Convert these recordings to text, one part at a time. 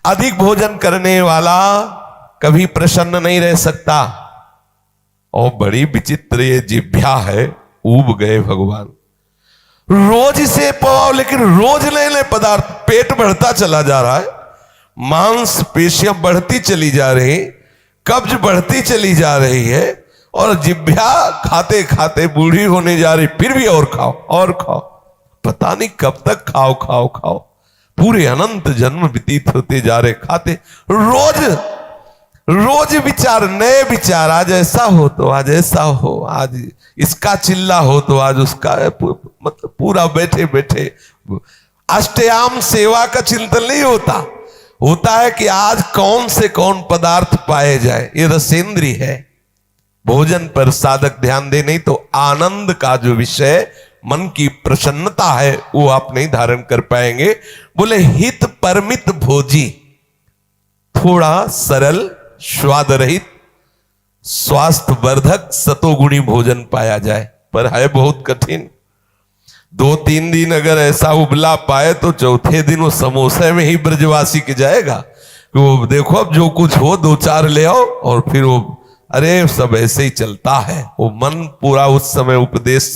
अधिक भोजन करने वाला कभी प्रसन्न नहीं रह सकता। और बड़ी विचित्र ये जिह्वा है, ऊब गए भगवान। रोज इसे पवाओ, लेकिन रोज नए नए पदार्थ, पेट बढ़ता चला जा रहा है, मांस पेशियां बढ़ती चली जा रही, कब्ज बढ़ती चली जा रही है, और जिह्वा खाते खाते बूढ़ी होने जा रही, फिर भी और खाओ और खाओ, पता नहीं कब तक खाओ खाओ खाओ। पूरे अनंत जन्म व्यतीत होते जा रहे खाते। रोज रोज विचार, नए विचार, आज ऐसा हो तो आज ऐसा हो, आज इसका चिल्ला हो तो आज उसका, मतलब पूरा बैठे बैठे अष्टयाम सेवा का चिंतन नहीं होता। होता है कि आज कौन से कौन पदार्थ पाए जाए। ये रसेंद्री है। भोजन पर साधक ध्यान दे, नहीं तो आनंद का जो विषय, मन की प्रसन्नता है, वो आप नहीं धारण कर पाएंगे। बोले हित परमित भोजी, थोड़ा सरल, स्वाद रहित, स्वास्थ्य वर्धक सतोगुणी भोजन पाया जाए, पर है बहुत कठिन। 2-3 दिन अगर ऐसा उबला पाए तो चौथे दिन वो समोसे में ही ब्रजवासी के जाएगा। वो देखो अब जो कुछ हो 2-4 ले आओ, और फिर वो अरे सब ऐसे ही चलता है। वो मन पूरा उस समय उपदेश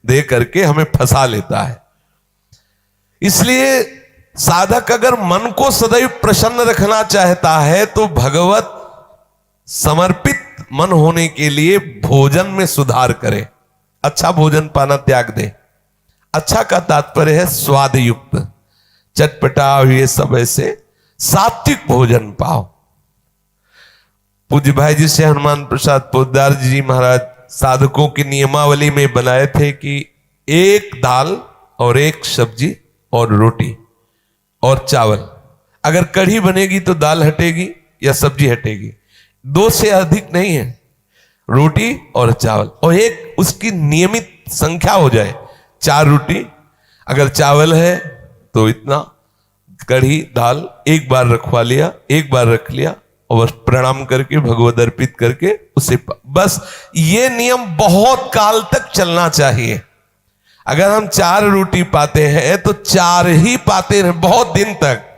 दे करके हमें फंसा लेता है। इसलिए साधक अगर मन को सदैव प्रसन्न रखना चाहता है तो भगवत समर्पित मन होने के लिए भोजन में सुधार करे, अच्छा भोजन पाना त्याग दे। अच्छा का तात्पर्य है स्वाद युक्त, चटपटा, ये सब ऐसे सात्विक भोजन पाओ। पूज्य भाई जी से हनुमान प्रसाद पोद्दार जी महाराज साधकों की नियमावली में बनाए थे कि 1 दाल और 1 सब्जी और रोटी और चावल। अगर कढ़ी बनेगी तो दाल हटेगी या सब्जी हटेगी, 2 से अधिक नहीं है, रोटी और चावल, और एक उसकी नियमित संख्या हो जाए। 4 रोटी, अगर चावल है तो इतना, कढ़ी दाल एक बार रखवा लिया, एक बार रख लिया, और प्रणाम करके भगवद अर्पित करके उसे, बस ये नियम बहुत काल तक चलना चाहिए। अगर हम 4 रोटी पाते हैं तो 4 ही पाते हैं बहुत दिन तक।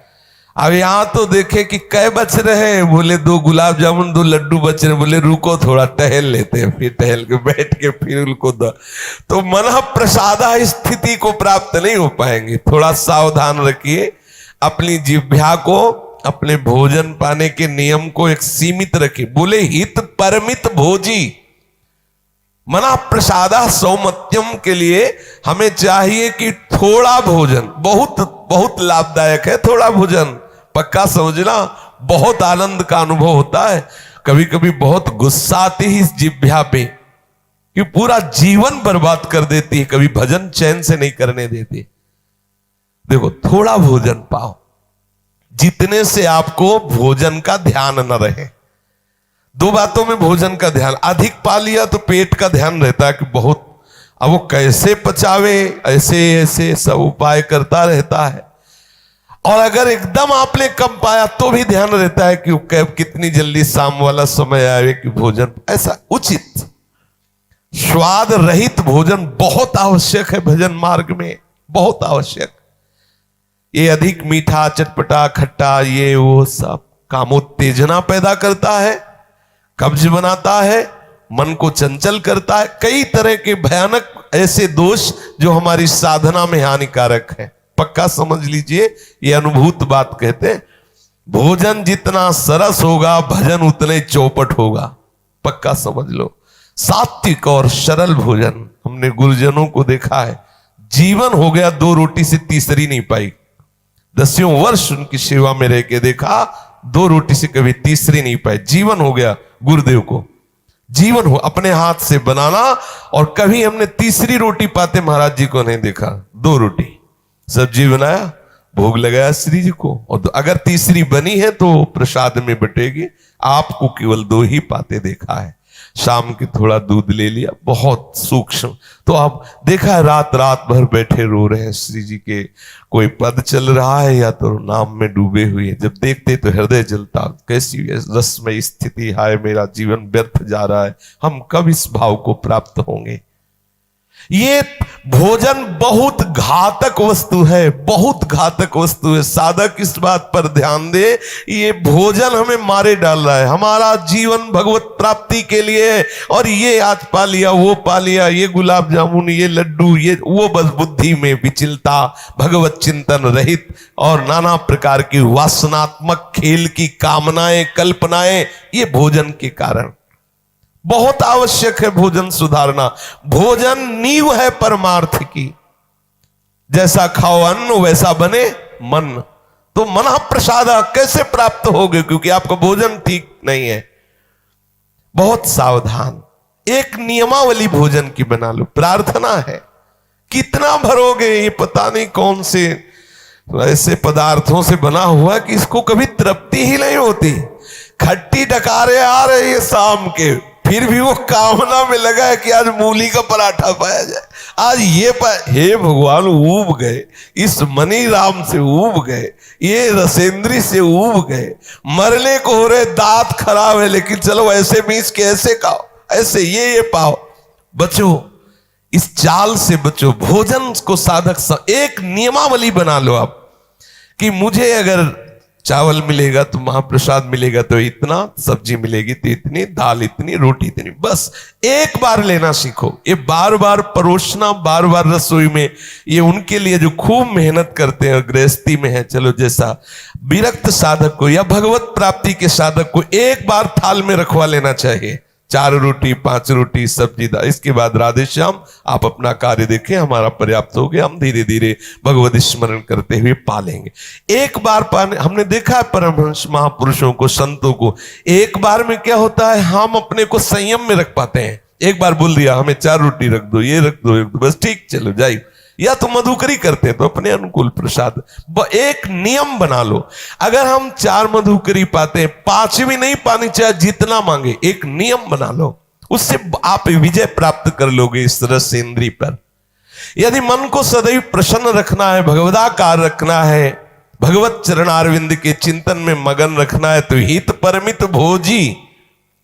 अब यहां तो देखे कि कै बच रहे हैं, बोले 2 गुलाब जामुन 2 लड्डू बच रहे, बोले रुको थोड़ा टहल लेते हैं, फिर टहल के बैठ के फिर उनको दो, तो मन प्रसादा स्थिति को प्राप्त नहीं हो पाएंगे। थोड़ा सावधान रखिए, अपनी जिह्वा को, अपने भोजन पाने के नियम को एक सीमित रखिए। बोले हित परमित भोजी, मना प्रसादा सौमत्यम के लिए हमें चाहिए कि थोड़ा भोजन, बहुत बहुत लाभदायक है थोड़ा भोजन, पक्का समझना। बहुत आनंद का अनुभव होता है। कभी कभी बहुत गुस्सा आती है इस जिह्वा पे कि पूरा जीवन बर्बाद कर देती है, कभी भजन चैन से नहीं करने देती। देखो थोड़ा भोजन पाओ, जितने से आपको भोजन का ध्यान न रहे। 2 बातों में भोजन का ध्यान, अधिक पा लिया तो पेट का ध्यान रहता है कि बहुत, अब वो कैसे पचावे, ऐसे ऐसे सब उपाय करता रहता है। और अगर एकदम आपने कम पाया तो भी ध्यान रहता है कि कितनी जल्दी शाम वाला समय आए कि भोजन, ऐसा उचित स्वाद रहित भोजन बहुत आवश्यक है भजन मार्ग में, बहुत आवश्यक। ये अधिक मीठा, चटपटा, खट्टा, ये वो सब कामोत्तेजना पैदा करता है, कब्ज बनाता है, मन को चंचल करता है, कई तरह के भयानक ऐसे दोष जो हमारी साधना में हानिकारक है। पक्का समझ लीजिए, ये अनुभूत बात कहते हैं। भोजन जितना सरस होगा भजन उतने चौपट होगा, पक्का समझ लो। सात्विक और सरल भोजन, हमने गुरुजनों को देखा है, जीवन हो गया 2 रोटी से तीसरी नहीं पाई। 10 वर्ष उनकी सेवा में रह के देखा, 2 रोटी से कभी तीसरी नहीं पाई। जीवन हो गया गुरुदेव को, जीवन हो अपने हाथ से बनाना, और कभी हमने तीसरी रोटी पाते महाराज जी को नहीं देखा। 2 रोटी सब्जी बनाया, भोग लगाया श्री जी को, और अगर तीसरी बनी है तो प्रसाद में बटेगी। आपको केवल 2 ही पाते देखा है। शाम की थोड़ा दूध ले लिया, बहुत सूक्ष्म। तो आप देखा है रात रात भर बैठे रो रहे हैं श्री जी के, कोई पद चल रहा है या तो नाम में डूबे हुए, जब देखते तो हृदय जलता, कैसी रसमय स्थिति, हाय मेरा जीवन व्यर्थ जा रहा है, हम कब इस भाव को प्राप्त होंगे। ये भोजन बहुत घातक वस्तु है, बहुत घातक वस्तु है। साधक इस बात पर ध्यान दे, ये भोजन हमें मारे डाल रहा है। हमारा जीवन भगवत प्राप्ति के लिए है, और ये आज पा लिया, वो पा लिया, ये गुलाब जामुन, ये लड्डू, ये वो, बस बुद्धि में विचलता, भगवत चिंतन रहित और नाना प्रकार की वासनात्मक खेल की कामनाएं, कल्पनाएं, ये भोजन के कारण। बहुत आवश्यक है भोजन सुधारना। भोजन नींव है परमार्थ की। जैसा खाओ अन्न वैसा बने मन। तो मनः प्रसाद कैसे प्राप्त होगे, क्योंकि आपका भोजन ठीक नहीं है। बहुत सावधान, एक नियमावली भोजन की बना लो। प्रार्थना है, कितना भरोगे, ये पता नहीं कौन से ऐसे पदार्थों से बना हुआ कि इसको कभी तृप्ति ही नहीं होती। खट्टी डकारे आ रहे हैं शाम के, फिर भी वो कामना में लगा है कि आज मूली का पराठा पाया जाए, आज ये हे भगवान, ऊब गए, इस मनी राम से ऊब गए, ये रसेंद्री से ऊब गए, मरने को हो रहे, दांत खराब है, लेकिन चलो ऐसे मीस के ऐसे खाओ, ऐसे ये पाओ। बचो, इस चाल से बचो। भोजन को साधक एक नियमावली बना लो आप, कि मुझे अगर चावल मिलेगा तो महाप्रसाद मिलेगा तो इतना, सब्जी मिलेगी तो इतनी, दाल इतनी, रोटी इतनी, बस एक बार लेना सीखो। ये बार बार परोसना, बार बार रसोई में, ये उनके लिए जो खूब मेहनत करते हैं, गृहस्थी में है। चलो, जैसा विरक्त साधक को या भगवत प्राप्ति के साधक को एक बार थाल में रखवा लेना चाहिए, 4 रोटी 5 रोटी सब्जी दाल। इसके बाद राधे श्याम, आप अपना कार्य देखें, हमारा पर्याप्त हो गया, हम धीरे धीरे भगवत स्मरण करते हुए पालेंगे। एक बार पाने, हमने देखा है परमहंस महापुरुषों को, संतों को, एक बार में क्या होता है, हम अपने को संयम में रख पाते हैं। एक बार बोल दिया हमें 4 रोटी रख दो, ये रख दो, बस ठीक, चलो जाइए। या तो मधुकरी करते हैं तो अपने अनुकूल प्रसाद। एक नियम बना लो, अगर हम 4 मधुकरी पाते हैं, 5वीं नहीं पानी चाहे जितना मांगे, एक नियम बना लो, उससे आप विजय प्राप्त कर लोगे इस रसेंद्री पर। यदि मन को सदैव प्रसन्न रखना है, भगवदाकार रखना है, भगवत चरणारविंद के चिंतन में मगन रखना है, तो हित परमित भोजी,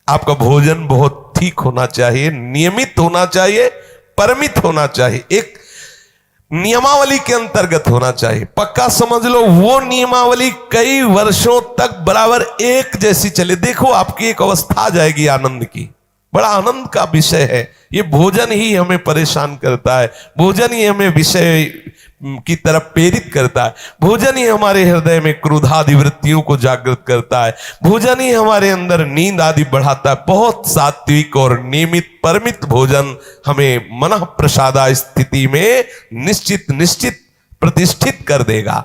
आपका भोजन बहुत ठीक होना चाहिए, नियमित होना चाहिए, परमित होना चाहिए, एक नियमावली के अंतर्गत होना चाहिए। पक्का समझ लो, वो नियमावली कई वर्षों तक बराबर एक जैसी चले। देखो, आपकी एक अवस्था आ जाएगी आनंद की, बड़ा आनंद का विषय है। ये भोजन ही हमें परेशान करता है, भोजन ही हमें विषय की तरफ प्रेरित करता है, भोजन ही हमारे हृदय में क्रोधादि वृत्तियों को जागृत करता है, भोजन ही हमारे अंदर नींद आदि बढ़ाता है। बहुत सात्विक और नियमित परमित भोजन हमें मनः प्रसादा स्थिति में निश्चित प्रतिष्ठित कर देगा।